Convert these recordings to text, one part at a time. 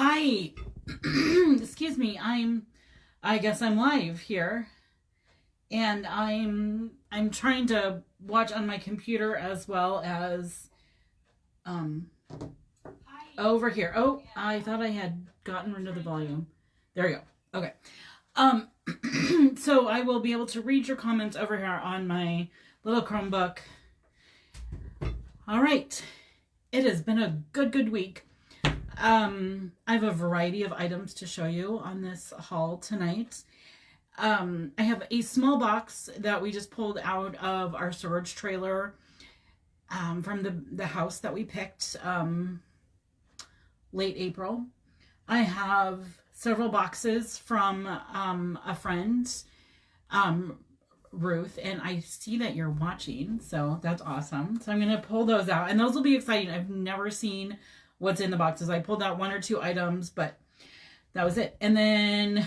Hi. Excuse me. I guess I'm live here. And I'm trying to watch on my computer as well as over here. Oh, I thought I had gotten rid of the volume. There we go. Okay. So I will be able to read your comments over here on my little Chromebook. All right. It has been a good week. I have a variety of items to show you on this haul tonight. I have a small box that we just pulled out of our storage trailer from the house that we picked late April. I have several boxes from a friend, Ruth, and I see that you're watching, so that's awesome. So I'm going to pull those out, and those will be exciting. I've never seen what's in the boxes. I pulled out 1 or 2 items, but that was it. And then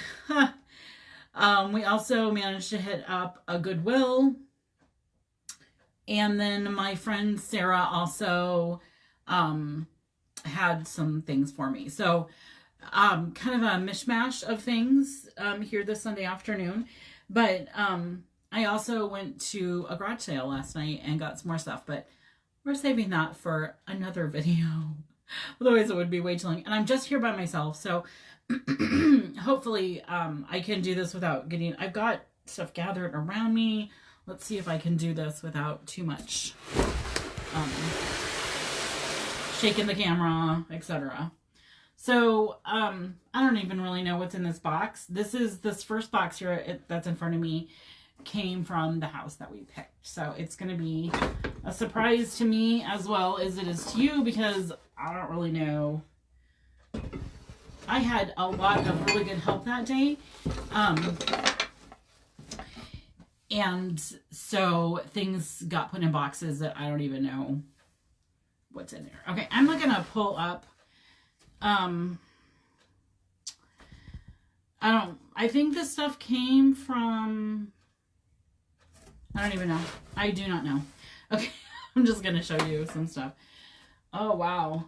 we also managed to hit up a Goodwill. And then my friend Sarah also had some things for me. So kind of a mishmash of things here this Sunday afternoon. But I also went to a garage sale last night and got some more stuff. But we're saving that for another video. Otherwise it would be way too long. And I'm just here by myself. So hopefully I can do this without getting... I've got stuff gathered around me. Let's see if I can do this without too much shaking the camera, etc. So I don't even really know what's in this box. This first box here that's in front of me came from the house that we picked. So it's going to be a surprise to me as well as it is to you, because I don't really know. I had a lot of really good help that day. And so things got put in boxes that I don't even know what's in there. Okay, I'm going to pull up. I think this stuff came from... I don't even know. I do not know. Okay, I'm just going to show you some stuff. Oh, wow.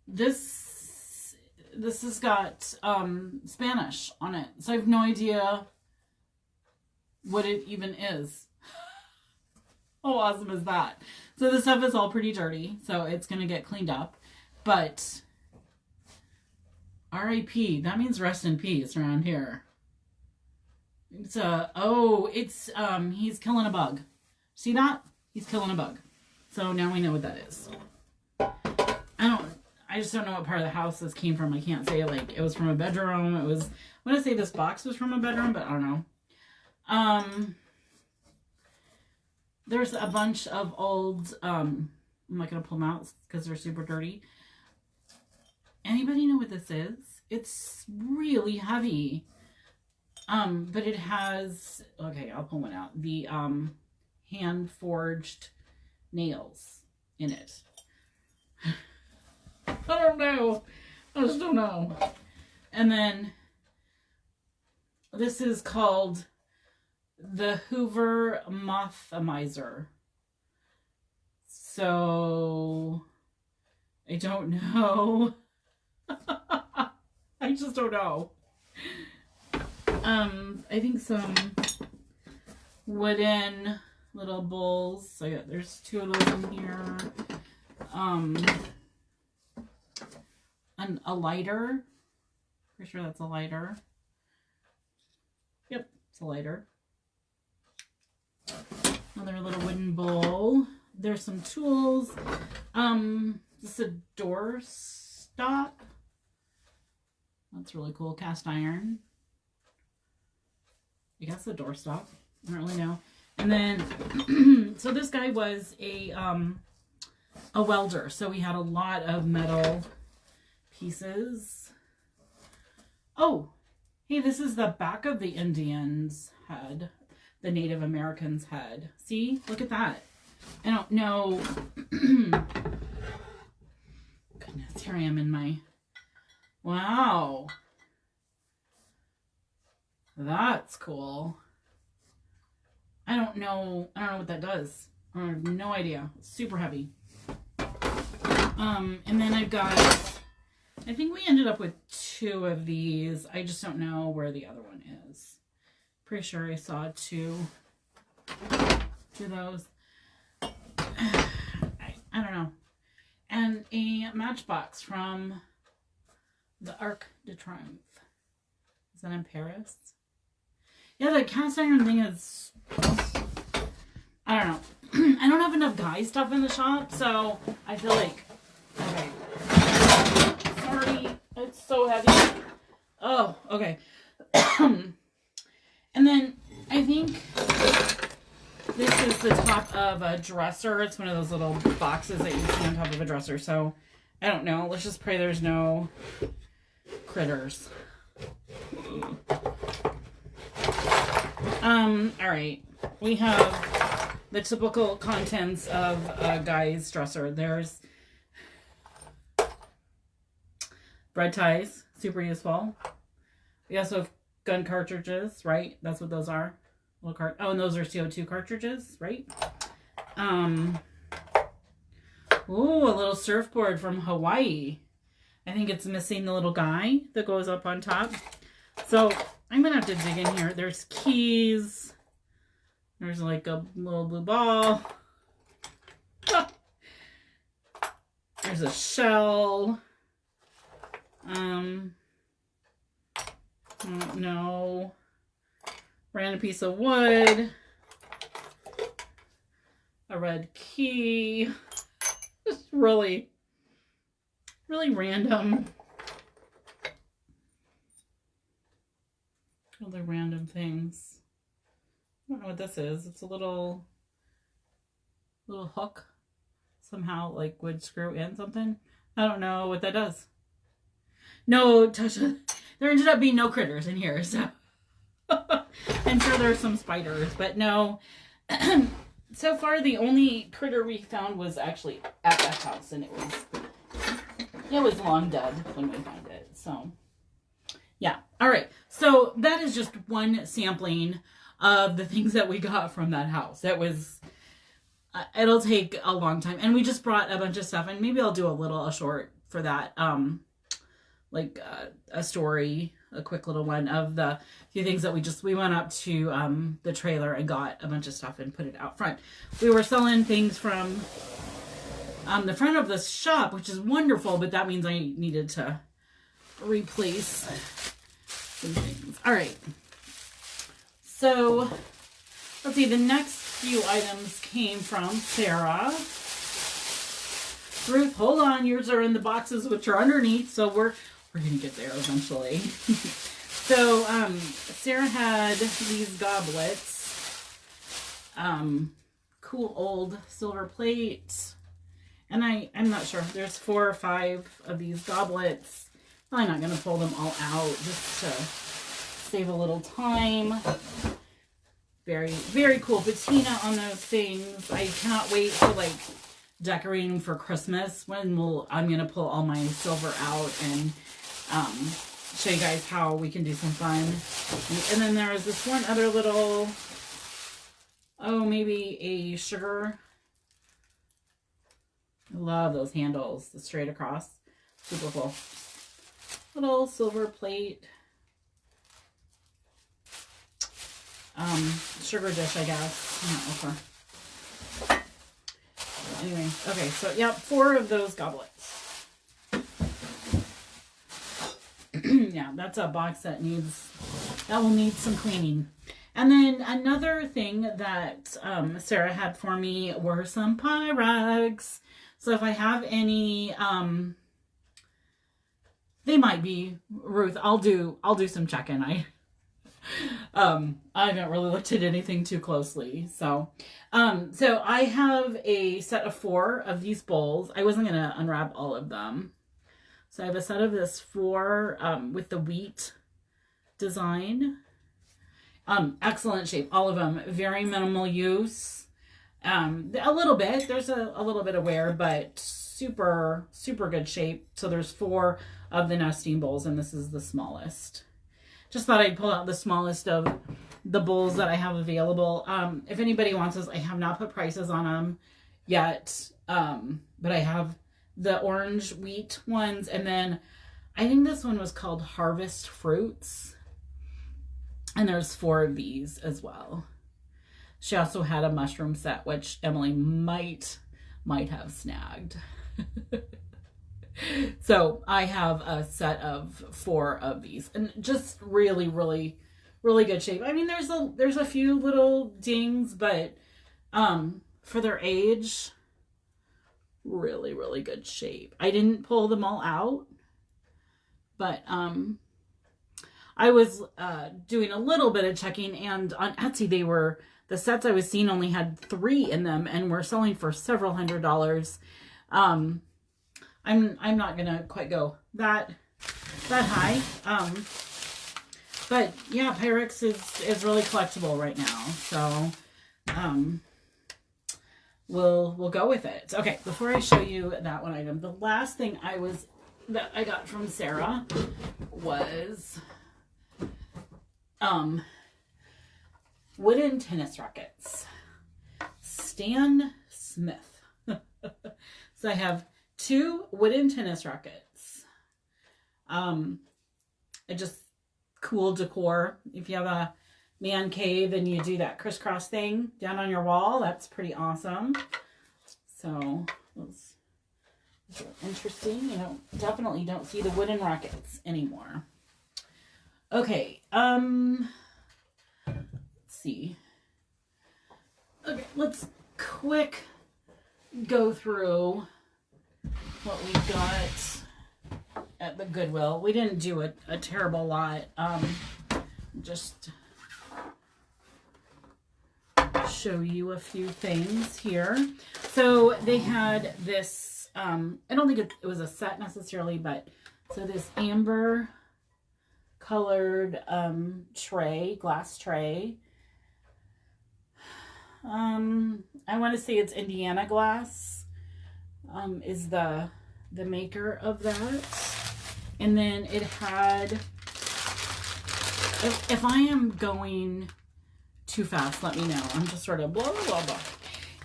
This has got Spanish on it. So I have no idea what it even is. How awesome is that? So the stuff is all pretty dirty, so it's going to get cleaned up. But R.I.P. That means rest in peace around here. It's he's killing a bug. See that? He's killing a bug. So now we know what that is. I just don't know what part of the house this came from. I can't say like it was from a bedroom. I want to say this box was from a bedroom, but I don't know. There's a bunch of old, I'm not going to pull them out because they're super dirty. Anybody know what this is? It's really heavy. But it has, okay, I'll pull one out. The hand-forged nails in it. I don't know. I just don't know. And then this is called the Hoover Mothmiser. So I don't know. I just don't know. I think some wooden little bowls. So yeah, there's 2 of those in here. A lighter. Pretty sure that's a lighter. Yep, it's a lighter. Another little wooden bowl. There's some tools. This is a door stop. That's really cool. Cast iron. I guess the doorstop. I don't really know. And then, so this guy was a welder. So we had a lot of metal pieces. Oh, hey, this is the back of the Indian's head. The Native American's head. See? Look at that. I don't know. Goodness, here I am in my... Wow. That's cool. I don't know what that does. I have no idea. It's super heavy. And then I've got, I think we ended up with 2 of these. I just don't know where the other one is. Pretty sure I saw 2 of those. I don't know. And a matchbox from the Arc de Triomphe. Is that in Paris? Yeah, the cast iron thing is, I don't know. I don't have enough guy stuff in the shop, so I feel like, okay. Sorry, it's so heavy. Oh, okay. And then I think this is the top of a dresser. It's one of those little boxes that you see on top of a dresser. So, I don't know. Let's just pray there's no critters. Alright. We have the typical contents of a guy's dresser. There's bread ties. Super useful. We also have gun cartridges, right? That's what those are. Little oh, and those are CO2 cartridges, right? Ooh, a little surfboard from Hawaii. I think it's missing the little guy that goes up on top. So I'm gonna have to dig in here. There's keys. There's like a little blue ball. There's a shell. No. Random piece of wood. A red key. Just really random. Really random things. I don't know what this is. It's a little hook. Somehow like would screw in something. I don't know what that does. No, Tasha, there ended up being no critters in here, so I'm sure there's some spiders, but no. So far the only critter we found was actually at that house, and it was long dead when we found it. So yeah. All right. So that is just one sampling of the things that we got from that house. That was, it'll take a long time. And we just brought a bunch of stuff, and maybe I'll do a short for that. Like a story, a quick little one of the few things that we went up to the trailer and got a bunch of stuff and put it out front. We were selling things from the front of the shop, which is wonderful, but that means I needed to replace some things. All right. So let's see. The next few items came from Sarah. Ruth, hold on. Yours are in the boxes, which are underneath. So we're going to get there eventually. So Sarah had these goblets. Cool old silver plates. And I'm not sure. There's 4 or 5 of these goblets. I'm not going to pull them all out just to save a little time. Very, very cool patina on those things. I cannot wait to like decorate them for Christmas when I'm going to pull all my silver out and show you guys how we can do some fun. And then there was this one other little, maybe a sugar. I love those handles, the straight across. Super cool. Little silver plate. Sugar dish, I guess. I'm not sure. Anyway, okay, so yeah, 4 of those goblets. Yeah, that's a box that will need some cleaning. And then another thing that Sarah had for me were some Pyrex. So if I have any, they might be, Ruth, I'll do some checking. I haven't really looked at anything too closely. So I have a set of 4 of these bowls. I wasn't going to unwrap all of them. So I have a set of this 4 with the wheat design. Excellent shape. All of them. Very minimal use. A little bit. There's a little bit of wear, but super, super good shape. So there's 4 of the nesting bowls, and this is the smallest. Just thought I'd pull out the smallest of the bowls that I have available. If anybody wants this, I have not put prices on them yet. But I have the orange wheat ones. And then I think this one was called Harvest Fruits. And there's 4 of these as well. She also had a mushroom set, which Emily might have snagged. So I have a set of 4 of these, and just really, really, really good shape. I mean, there's a few little dings, but for their age, really, really good shape. I didn't pull them all out, but I was doing a little bit of checking, and on Etsy the sets I was seeing only had 3 in them, and were selling for several $100s. I'm not gonna quite go that high. But yeah, Pyrex is really collectible right now. So we'll go with it. Okay, before I show you that one item, the last thing that I got from Sarah was wooden tennis rackets. Stan Smith. So I have 2 wooden tennis rackets. Just cool decor. If you have a man cave and you do that crisscross thing down on your wall, that's pretty awesome. So those are interesting. You know, definitely don't see the wooden rackets anymore. Okay, let's see. Okay, let's quick go through what we got at the Goodwill. We didn't do a terrible lot. Just show you a few things here. So they had this, I don't think it was a set necessarily, but so this amber colored tray, glass tray. I want to say it's Indiana Glass is the maker of that. And then it had, if I am going too fast, let me know. I'm just sort of blah, blah, blah, blah.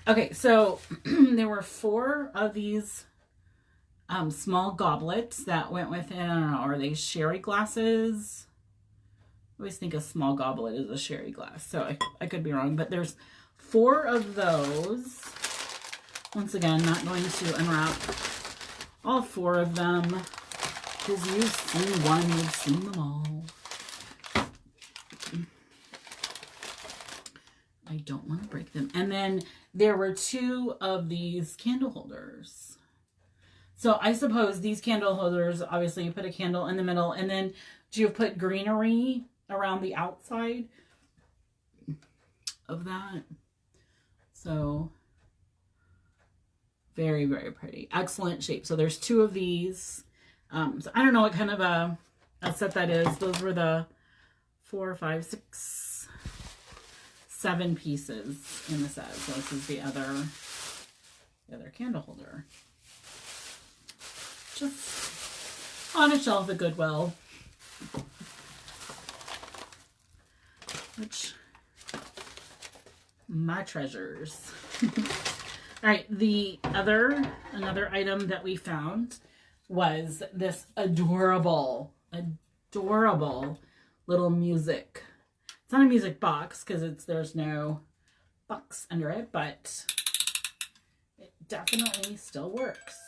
Okay, so there were 4 of these small goblets that went with it. I don't know, are they sherry glasses? I always think a small goblet is a sherry glass, so I could be wrong, but there's 4 of those. Once again, not going to unwrap all 4 of them, because you've seen one, you've seen them all. I don't want to break them. And then there were 2 of these candle holders. So I suppose these candle holders, obviously you put a candle in the middle, and then do you put greenery around the outside of that? So very, very pretty. Excellent shape. So there's 2 of these. So I don't know what kind of a set that is. Those were the 4, 5, 6, 7 pieces in the set. So this is the other candle holder. Just on a shelf at Goodwill. Which, my treasures. All right, another item that we found was this adorable little music. It's not a music box because there's no box under it, but it definitely still works.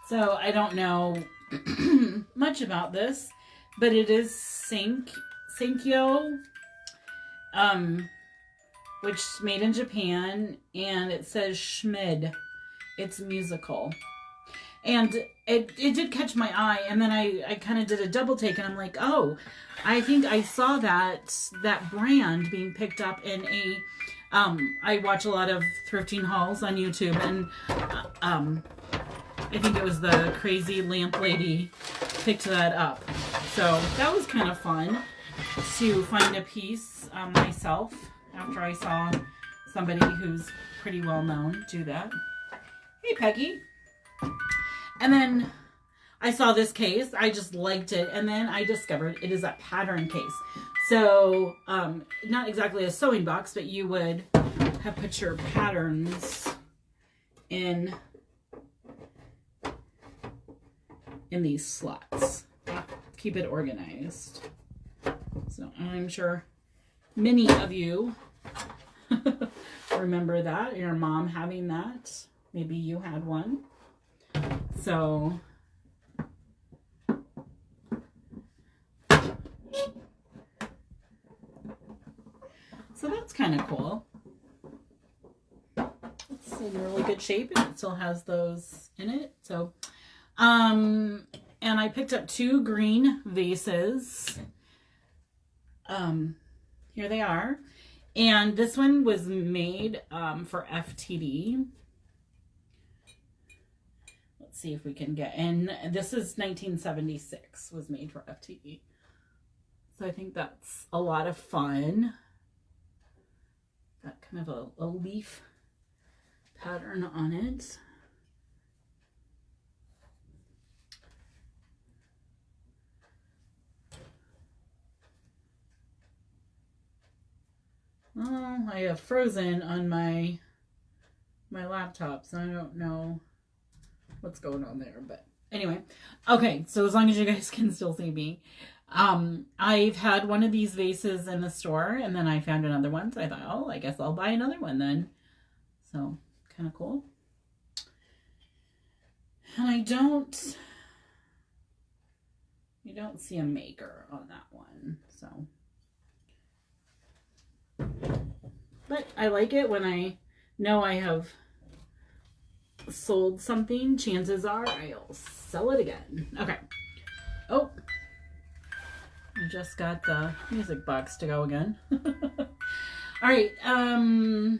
So I don't know much about this, but it is Senkyo, which is made in Japan, and it says Schmid. It's musical. And it did catch my eye, and then I kind of did a double take, and I'm like, oh, I think I saw that brand being picked up in a, I watch a lot of thrifting hauls on YouTube, and I think it was the Crazy Lamp Lady picked that up. So that was kind of fun to find a piece myself after I saw somebody who's pretty well known do that. Hey, Peggy. And then I saw this case. I just liked it. And then I discovered it is a pattern case. So, not exactly a sewing box, but you would have put your patterns in these slots. Keep it organized. So I'm sure many of you remember that, your mom having that. Maybe you had one. So that's kind of cool. It's in really good shape and it still has those in it. So and I picked up 2 green vases. Here they are. And this one was made for FTD. Let's see if we can get in. This is 1976 was made for FTD. So I think that's a lot of fun. Got kind of a leaf pattern on it. Oh, I have frozen on my laptop, so I don't know what's going on there. But anyway, okay, so as long as you guys can still see me. I've had one of these vases in the store, and then I found another one, so I thought, oh, I guess I'll buy another one then. So, kind of cool. And you don't see a maker on that one, so. But I like it when I know I have sold something. Chances are I'll sell it again. Okay. Oh, I just got the music box to go again. All right. One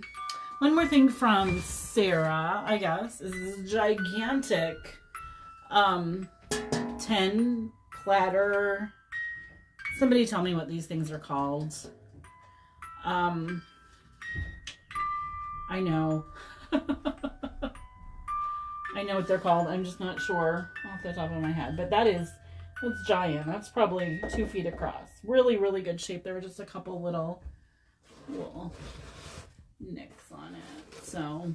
more thing from Sarah, I guess, is this gigantic 10 platter. Somebody tell me what these things are called. I know. I know what they're called. I'm just not sure off the top of my head. But that's giant. That's probably 2 feet across. Really, really good shape. There were just a couple little nicks on it. So,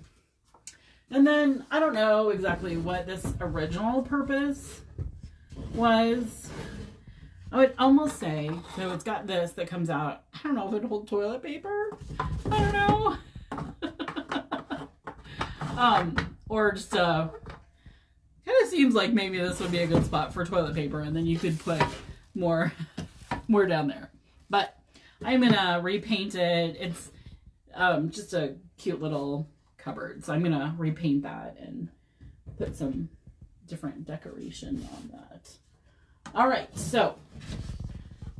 and then I don't know exactly what this original purpose was. I would almost say, so it's got this that comes out. I don't know if it'd hold toilet paper. I don't know. Or just kind of seems like maybe this would be a good spot for toilet paper, and then you could put more down there. But I'm gonna repaint it. It's just a cute little cupboard, so I'm gonna repaint that and put some different decoration on that. All right, so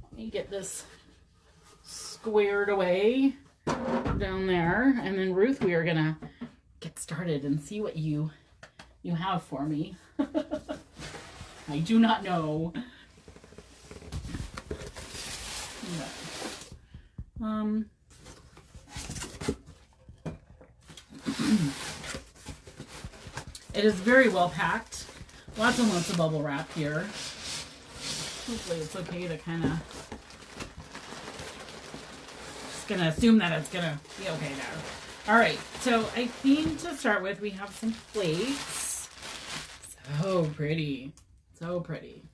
let me get this squared away down there, and then Ruth, we are gonna get started and see what you have for me. I do not know. Okay. It is very well packed. Lots and lots of bubble wrap here. Hopefully it's okay to kind of, just gonna assume that it's gonna be okay now. All right, so I think to start with we have some plates. So pretty, so pretty.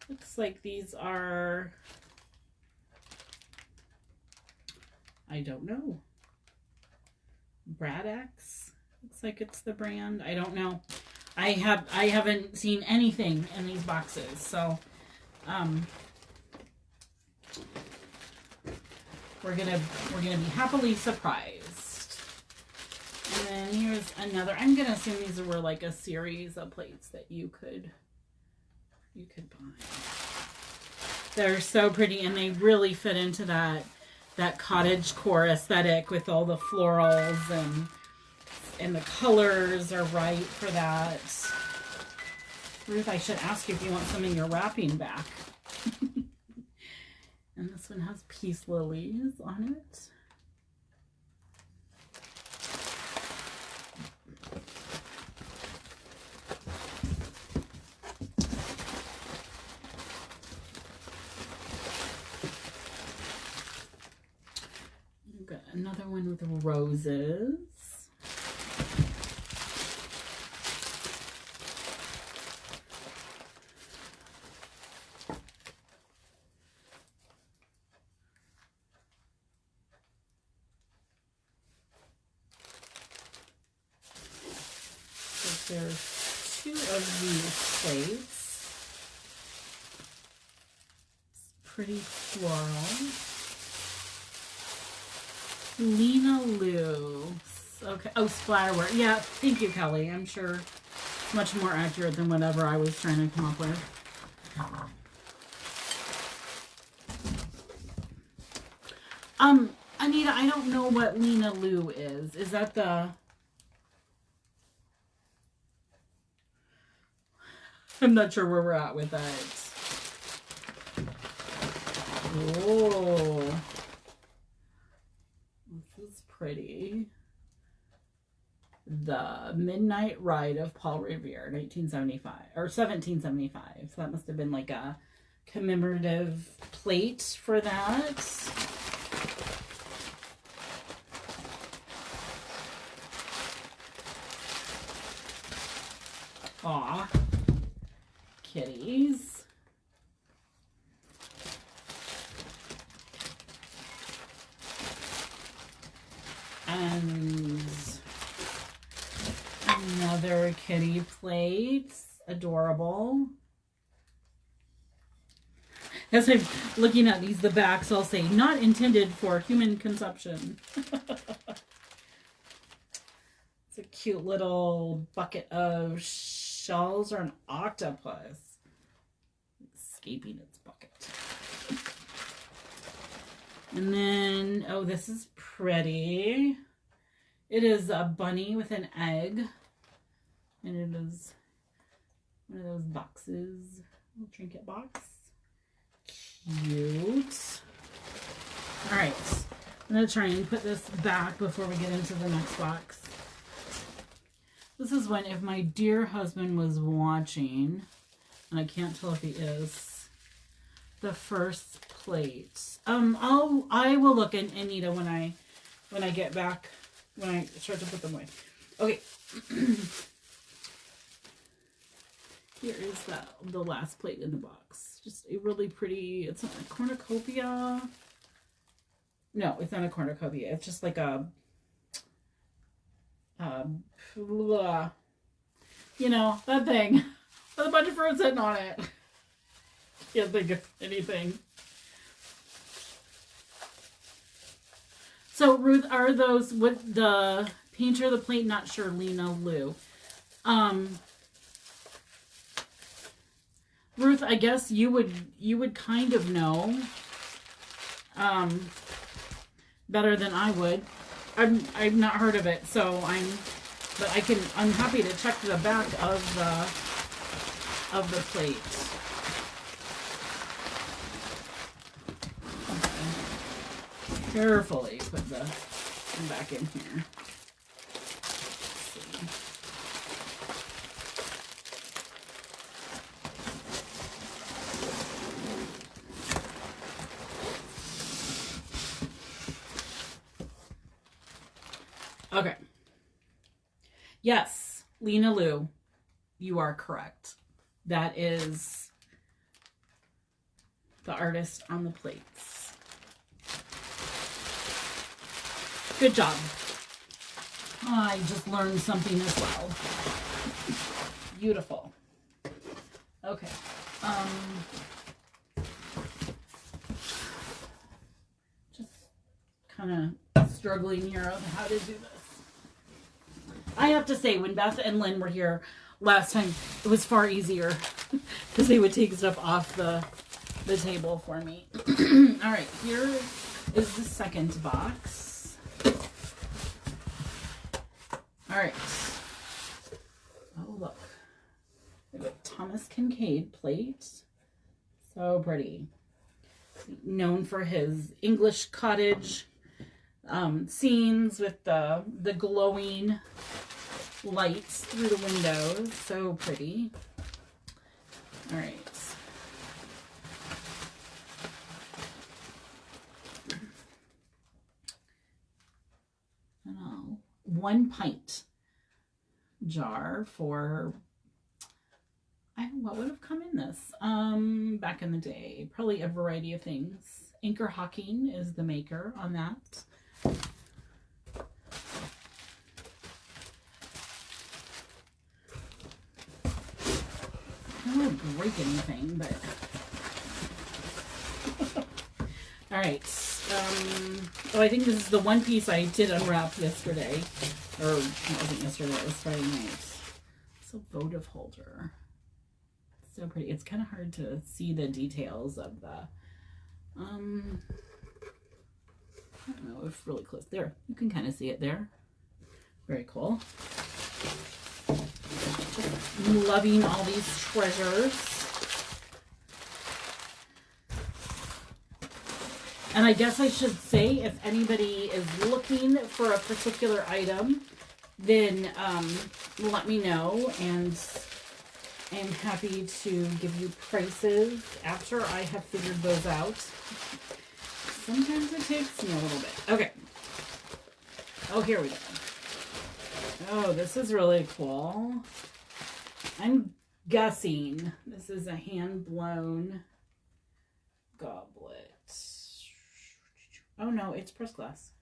Looks like these are, I don't know, Bradex. Looks like it's the brand. I don't know. I haven't seen anything in these boxes, so we're gonna be happily surprised. And then here's another. I'm gonna assume these were like a series of plates that you could buy. They're so pretty, and they really fit into that cottagecore aesthetic with all the florals, and the colors are right for that. Ruth, I should ask you if you want some in your wrapping back. And this one has peace lilies on it. another one with roses. So there's 2 of these plates. Pretty floral. Lena Lou. Okay. Oh, splatterware. Yeah, thank you, Kelly. I'm sure it's much more accurate than whatever I was trying to come up with. Anita, I don't know what Lena Lou is. Is that the... I'm not sure where we're at with that. Oh, this is pretty. The Midnight Ride of Paul Revere, 1975 or 1775. So that must have been like a commemorative plate for that. Aw, kitties. And another kitty plate. Adorable. As I'm looking at these, the backs all say, not intended for human consumption. It's a cute little bucket of shells or an octopus escaping its bucket. And then, oh, this is pretty. It is a bunny with an egg. And it is one of those boxes. Little trinket box. Cute. Alright. I'm going to try and put this back before we get into the next box. This is when, if my dear husband was watching, and I can't tell if he is, the first plate. I will look in Anita when I get back, when I start to put them away. Okay. Here is the last plate in the box. Just a really pretty, it's not a cornucopia. No, it's not a cornucopia. It's just like a, you know, that thing with a bunch of fruit sitting on it. Can't think of anything. So, Ruth, are those with the painter of the plate? Not sure, Lena Lou. Ruth, I guess you would kind of know better than I would. I've not heard of it, so I'm happy to check the back of the plate. Okay. Carefully put them back in here. Let's see. Okay. Yes, Lena Lou, you are correct. That is the artist on the plates. Good job. I just learned something as well. Beautiful. Okay. Just kind of struggling here of how to do this. I have to say, when Beth and Lynn were here last time, it was far easier because they would take stuff off the table for me. All right, here is the second box. All right. Oh, look. We have a Thomas Kincaid plate. So pretty. Known for his English cottage scenes with the glowing lights through the windows. So pretty. All right. 1 pint jar for, I don't know what would have come in this back in the day. Probably a variety of things. Anchor Hawking is the maker on that. I don't want to break anything, but all right. Oh, I think this is the one piece I did unwrap yesterday, or it wasn't yesterday, it was Friday night. It's a votive holder. It's so pretty. It's kind of hard to see the details of the, I don't know if really close. There, you can kind of see it there. Very cool. Just loving all these treasures. And I guess I should say, if anybody is looking for a particular item, then let me know, and I'm happy to give you prices after I have figured those out. Sometimes it takes me a little bit. Okay. Oh, here we go. Oh, this is really cool. I'm guessing this is a hand-blown goblet. Oh no, it's pressed glass.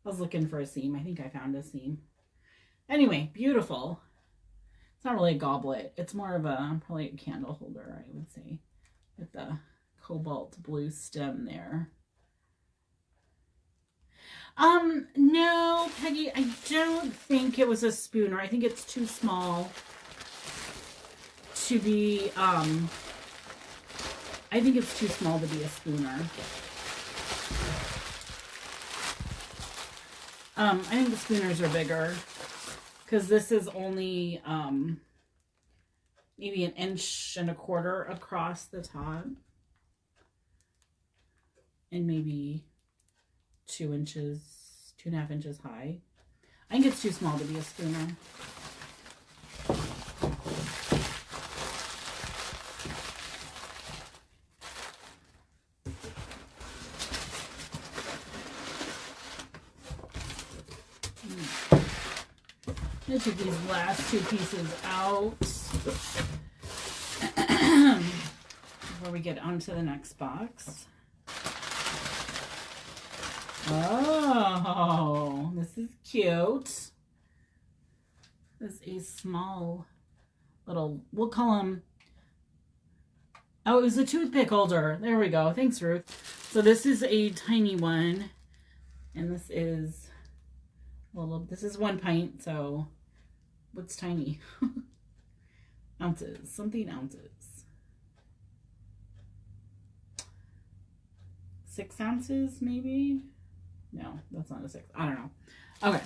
I was looking for a seam. I think I found a seam. Anyway, beautiful. It's not really a goblet. It's more of a, probably a candle holder, I would say, with the cobalt blue stem there. No, Peggy, I don't think it was a spooner. I think it's too small to be, I think it's too small to be a spooner. I think the spooners are bigger, because this is only maybe 1.25 inches across the top, and maybe 2 inches, 2.5 inches high. I think it's too small to be a spooner. I'm going to take these last 2 pieces out before we get onto the next box. Oh, this is cute. This is a small little, we'll call them, oh, it was a toothpick holder. There we go. Thanks, Ruth. So this is a tiny one, and this is, well, this is 1 pint, so what's tiny? Ounces, something ounces. 6 ounces, maybe? No, that's not a 6. I don't know. Okay.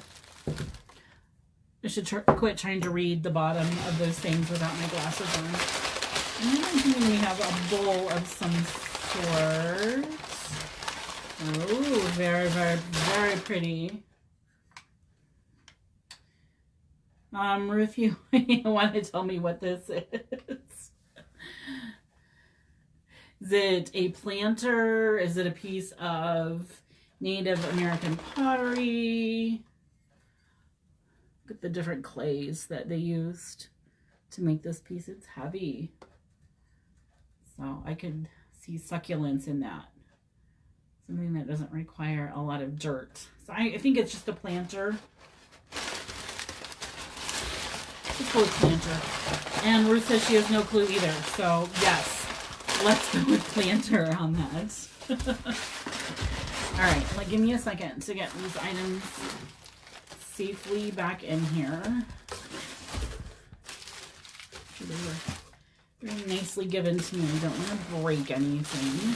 I should quit trying to read the bottom of those things without my glasses on. And then I'm thinking we have a bowl of some sort. Oh, very, very, very pretty. Ruth, you want to tell me what this is? Is it a planter? Is it a piece of Native American pottery? Look at the different clays that they used to make this piece. It's heavy. So I could see succulents in that. Something that doesn't require a lot of dirt. So I think it's just a planter. Just go with planter. And Ruth says she has no clue either. So yes, let's go with planter on that. All right, like give me a second to get these items safely back in here. They were very nicely given to me. I don't want to break anything.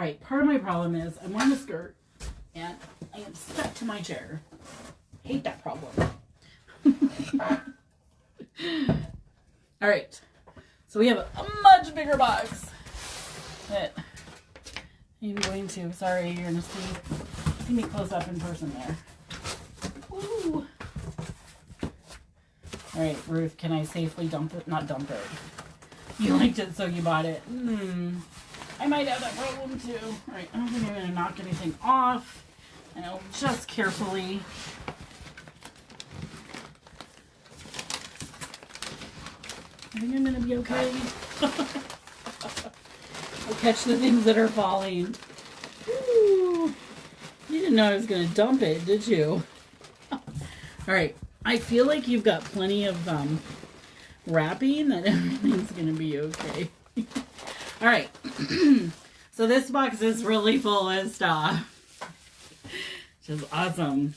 right, part of my problem is I'm wearing a skirt and I am stuck to my chair. Hate that problem. All right, so we have a much bigger box that I'm going to, sorry, you're gonna see me close up in person there. Ooh. All right, Ruth, can I safely dump it? Not dump it. You liked it, so you bought it. I might have that problem too. All right, I don't think I'm gonna knock anything off. And I'll just carefully. I think I'm gonna be okay. I'll catch the things that are falling. Ooh. You didn't know I was gonna dump it, did you? All right, I feel like you've got plenty of wrapping that everything's gonna be okay. All right, so this box is really full of stuff, which is awesome.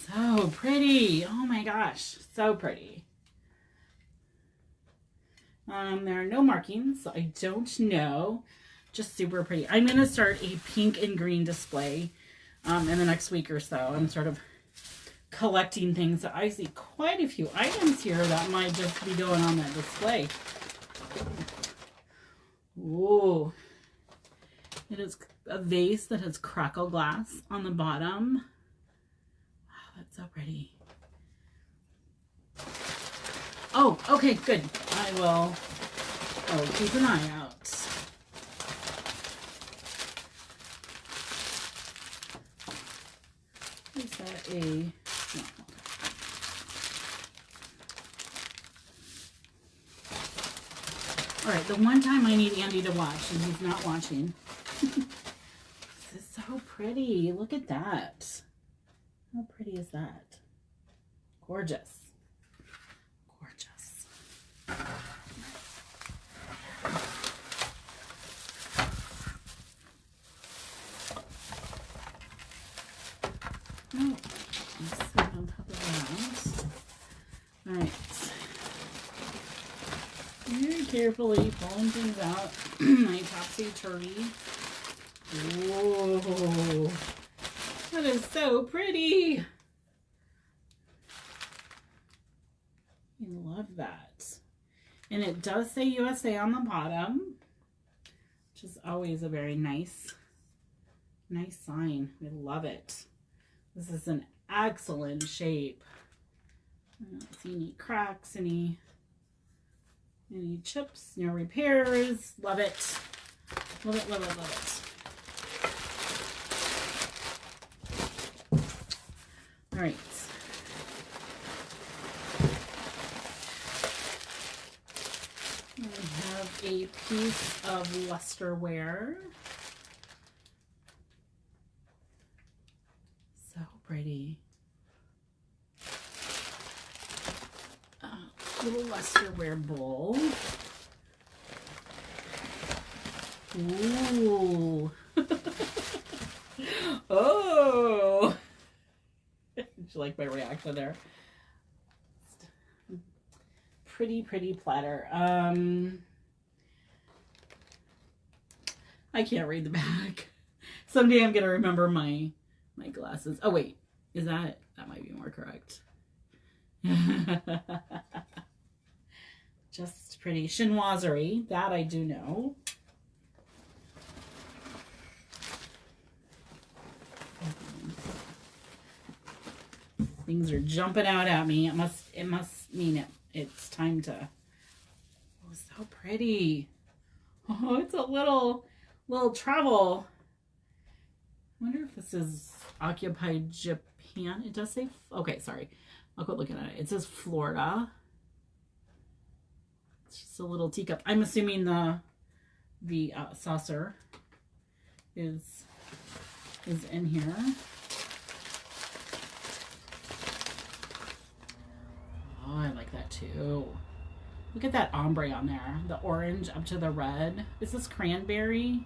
So pretty. Oh my gosh, so pretty. There are no markings, so I don't know. Just super pretty. I'm going to start a pink and green display in the next week or so. I'm sort of collecting things. So I see quite a few items here that might just be going on that display. Ooh. It is a vase that has crackle glass on the bottom. Wow, that's so pretty. Oh, okay, good. I will keep an eye out. Is that a... No. All right, the one time I need Andy to watch, and he's not watching. This is so pretty. Look at that. How pretty is that? Gorgeous. Gorgeous. Oh, let's sit on top of that. All right. Very carefully pulling things out. My topsy-turvy. Whoa. That is so pretty. I love that. And it does say USA on the bottom, which is always a very nice sign. I love it. This is an excellent shape. I don't see any cracks, any chips, no repairs. Love it. Love it, love it, love it. All right. I have a piece of luster ware. So pretty. Little lusterware bowl. Ooh. Oh. Did you like my reaction there? Pretty, pretty platter. I can't read the back. Someday I'm gonna remember my glasses. Oh wait, is that might be more correct. Just pretty chinoiserie, that I do know. Things are jumping out at me. It must mean it's time to. Oh, so pretty. Oh, it's a little travel. I wonder if this is occupied Japan. It does say, okay, sorry. I'll quit looking at it. It says Florida. It's just a little teacup. I'm assuming the saucer is in here. Oh, I like that too. Look at that ombre on there. The orange up to the red. Is this cranberry?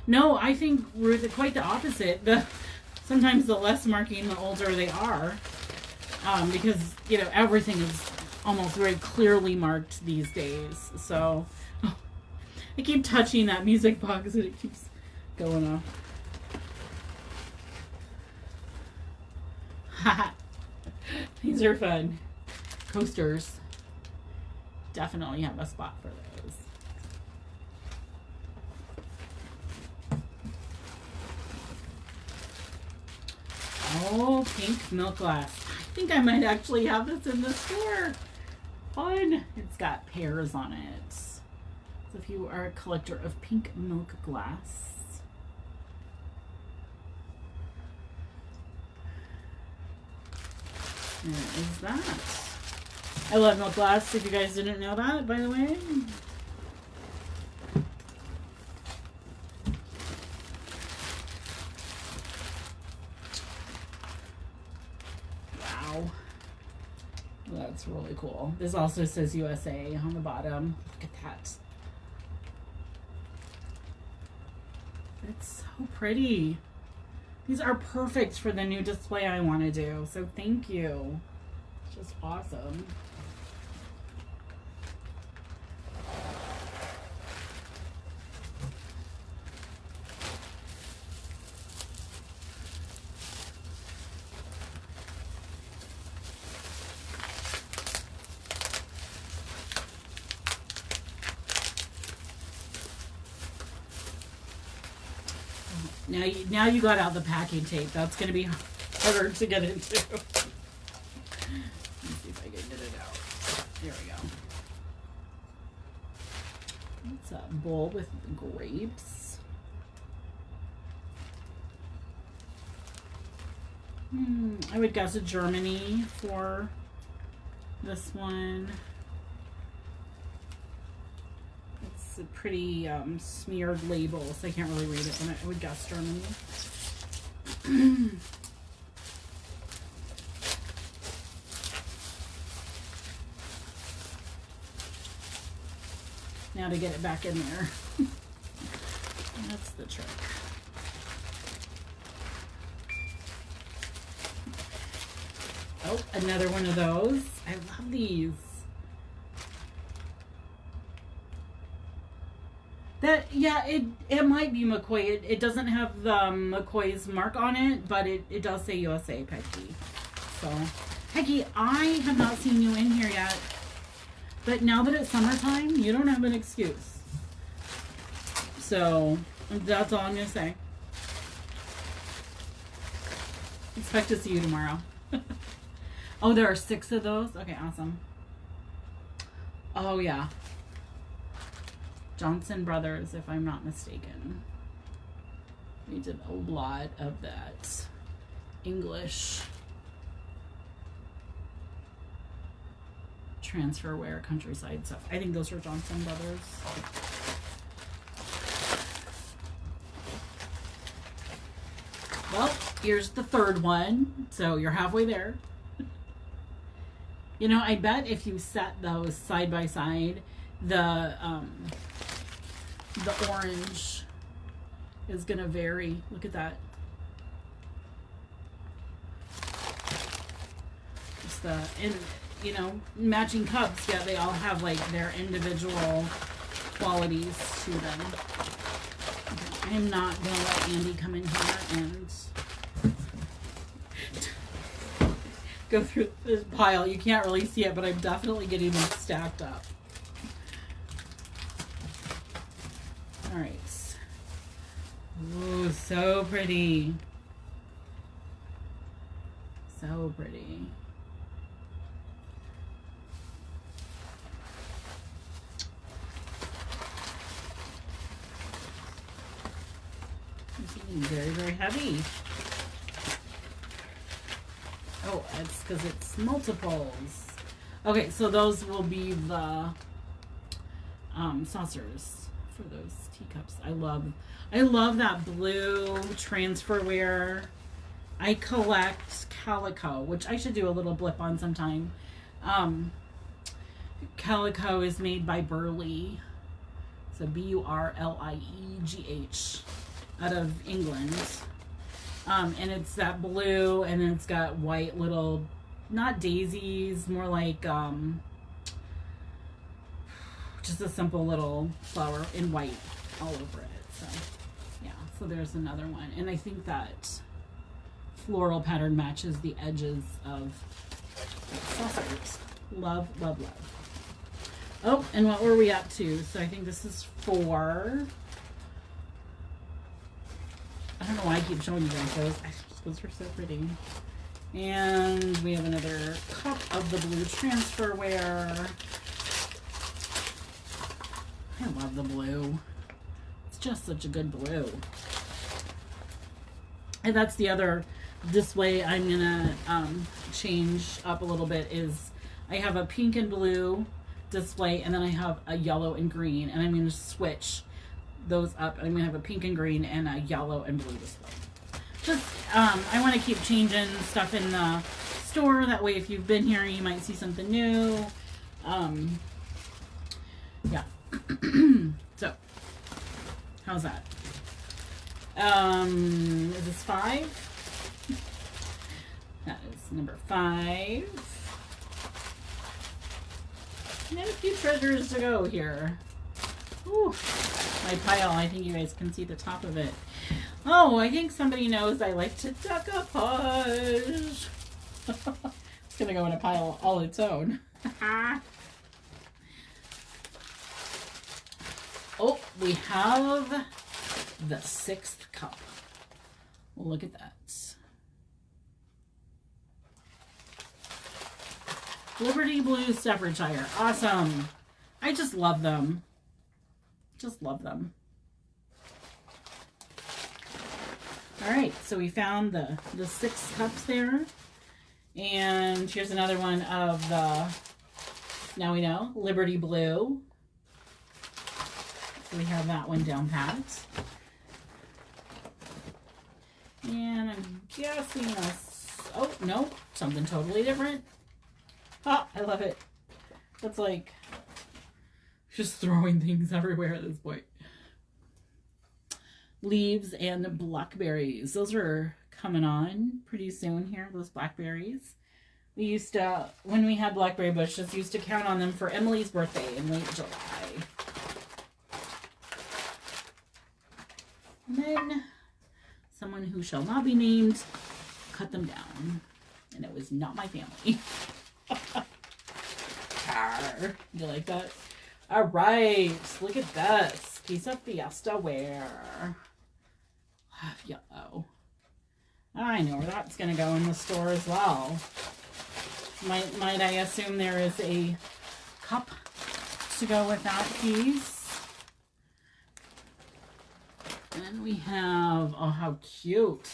No, I think we're quite the opposite. Sometimes the less marking, the older they are. Because, you know, everything is almost very clearly marked these days. So I keep touching that music box and it keeps going off. Haha. These are fun. Coasters. Definitely have a spot for those. Oh, pink milk glass. I think I might actually have this in the store. Fun. It's got pears on it. So if you are a collector of pink milk glass. There is that. I love milk glass, if you guys didn't know that, by the way. Wow. That's really cool. This also says USA on the bottom. Look at that. It's so pretty. These are perfect for the new display I want to do. So thank you. It's just awesome. Now you got out the packing tape. That's going to be harder to get into. Let me see if I can get it out. There we go. It's a bowl with grapes. I would guess a Germany for this one. It's a pretty smeared label, so I can't really read it, but I would guess Germany. Now to get it back in there. That's the trick. Oh, another one of those. I love these. Yeah, it might be McCoy. It doesn't have the McCoy's mark on it, but it does say USA, Peggy. So, Peggy, I have not seen you in here yet. But now that it's summertime, you don't have an excuse. So, that's all I'm going to say. Expect to see you tomorrow. Oh, there are 6 of those? Okay, awesome. Oh, yeah. Johnson Brothers, if I'm not mistaken. We did a lot of that English transferware countryside stuff. I think those are Johnson Brothers. Well, here's the third one. So you're halfway there. You know, I bet if you set those side by side, the orange is gonna vary. Look at that. Just you know, matching cups, yeah, they all have like their individual qualities to them. Okay, I'm not gonna let Andy come in here and go through this pile. You can't really see it, but I'm definitely getting them stacked up. All right. Ooh, so pretty. So pretty. It's getting very, very heavy. Oh, it's because it's multiples. Okay, so those will be the saucers for those teacups. I love that blue transferware. I collect calico, which I should do a little blip on sometime. Calico is made by Burley. So B-U-R-L-I-E-G-H out of England. And it's that blue, and then it's got white little, not daisies, more like just a simple little flower in white all over it. So yeah, so there's another one. And I think that floral pattern matches the edges of saucers. Love, love, love. Oh, and what were we up to? So I think this is 4. I don't know why I keep showing you guys those. Those are so pretty. And we have another cup of the blue transfer ware. I love the blue. It's just such a good blue. And that's the other display I'm gonna change up a little bit. Is I have a pink and blue display, and then I have a yellow and green, and I'm gonna switch those up. I'm gonna have a pink and green and a yellow and blue display. Just I want to keep changing stuff in the store. That way, if you've been here, you might see something new. Yeah. So, how's that? Is this 5? That is number 5. And a few treasures to go here. Ooh, my pile. I think you guys can see the top of it. Oh, I think somebody knows I like to decoupage. It's gonna go in a pile all its own. Oh, we have the 6th cup. Well, look at that. Liberty Blue Staffordshire. Awesome. I just love them. Just love them. All right, so we found the 6 cups there. And here's another one of the, now we know, Liberty Blue. So we have that one down pat. And I'm guessing this, oh, no, something totally different. Oh, I love it. That's like just throwing things everywhere at this point. Leaves and blackberries. Those are coming on pretty soon here, those blackberries. We used to, when we had blackberry bushes, used to count on them for Emily's birthday in late July. And then someone who shall not be named cut them down. And it was not my family. You like that? All right, look at this piece of Fiesta ware. Yellow. I know where that's going to go in the store as well. Might I assume there is a cup to go with that piece? And we have, oh, how cute.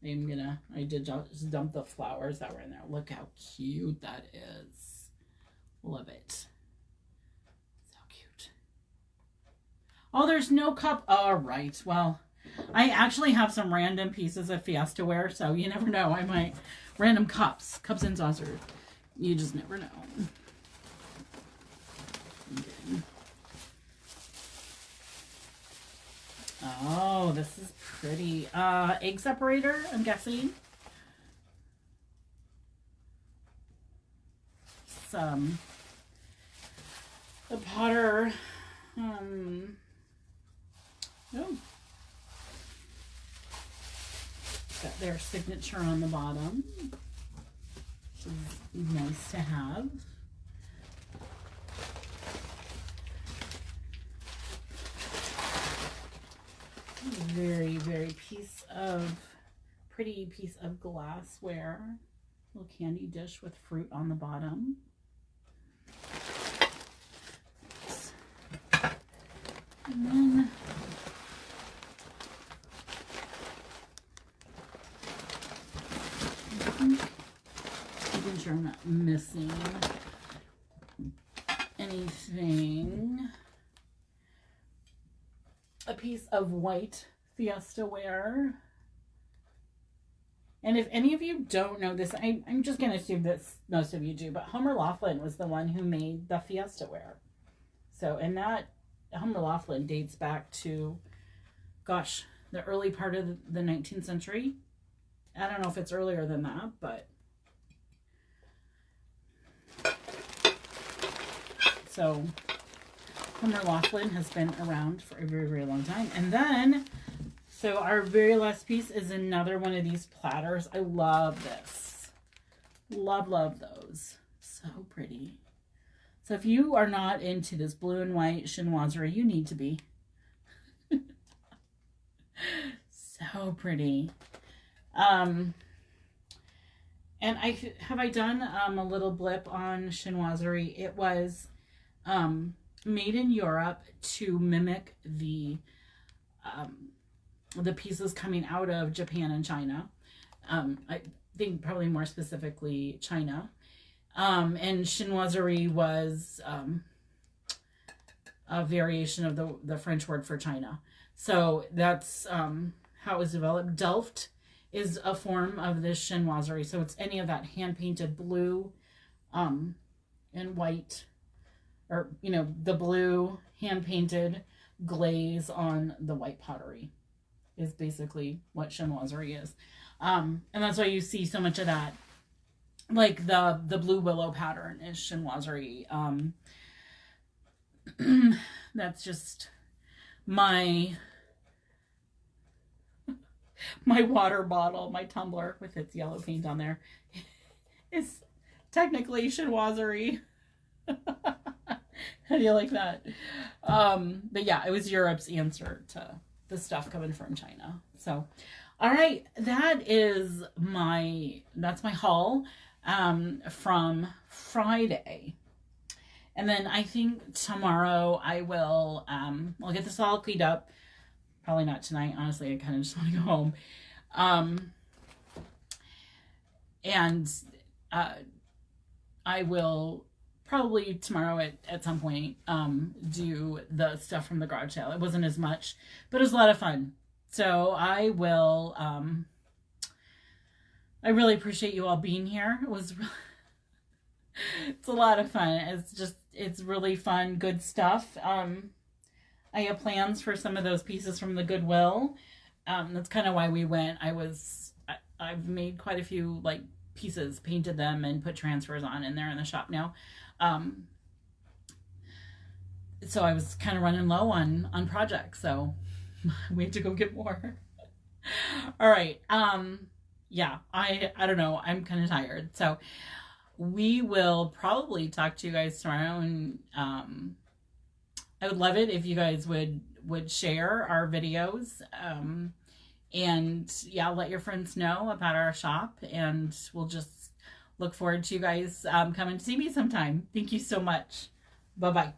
I did just dump the flowers that were in there. Look how cute that is. Love it. So cute. Oh, there's no cup. All right. Well, I actually have some random pieces of Fiesta ware, so you never know. I might, random cups and saucers. You just never know. Okay. Oh, this is pretty. Egg separator, I'm guessing. Some the Potter. Oh. Got their signature on the bottom, which is nice to have. Very, very pretty piece of glassware. Little candy dish with fruit on the bottom. And then making sure I'm not missing anything. A piece of white Fiesta ware. And if any of you don't know this, I'm just going to assume that most of you do, but Hoover Mothmiser was the one who made the Fiesta ware. So, and that Hoover Mothmiser dates back to, gosh, the early part of the 19th century. I don't know if it's earlier than that, but So Homer Laughlin has been around for a very, very long time. And then, so our very last piece is another one of these platters. I love this. Love, love those. So pretty. So if you are not into this blue and white chinoiserie, you need to be. So pretty. And have I done a little blip on chinoiserie? It was made in Europe to mimic the pieces coming out of Japan and China. I think probably more specifically China. And chinoiserie was a variation of the French word for China. So that's how it was developed. Delft is a form of this chinoiserie. So it's any of that hand-painted blue and white, or, you know, the blue hand-painted glaze on the white pottery is basically what chinoiserie is. And that's why you see so much of that. Like the blue willow pattern is chinoiserie. That's just my water bottle, my tumbler with its yellow paint on there is technically chinoiserie. How do you like that? But yeah, it was Europe's answer to the stuff coming from China. So, all right, that's my haul from Friday. And then I think tomorrow I will, I'll get this all cleaned up. Probably not tonight. Honestly, I kind of just want to go home. And I will probably tomorrow at some point do the stuff from the garage sale. It wasn't as much, but it was a lot of fun. So I will, I really appreciate you all being here. It was, it's a lot of fun. It's really fun, good stuff. I have plans for some of those pieces from the Goodwill. That's kind of why we went. I've made quite a few like pieces, painted them, and put transfers on in there in the shop now. So I was kind of running low on projects, so we have to go get more. All right. Yeah, I don't know. I'm kind of tired. So we will probably talk to you guys tomorrow, and I would love it if you guys would share our videos, and yeah, let your friends know about our shop, and we'll just look forward to you guys coming to see me sometime. Thank you so much. Bye-bye.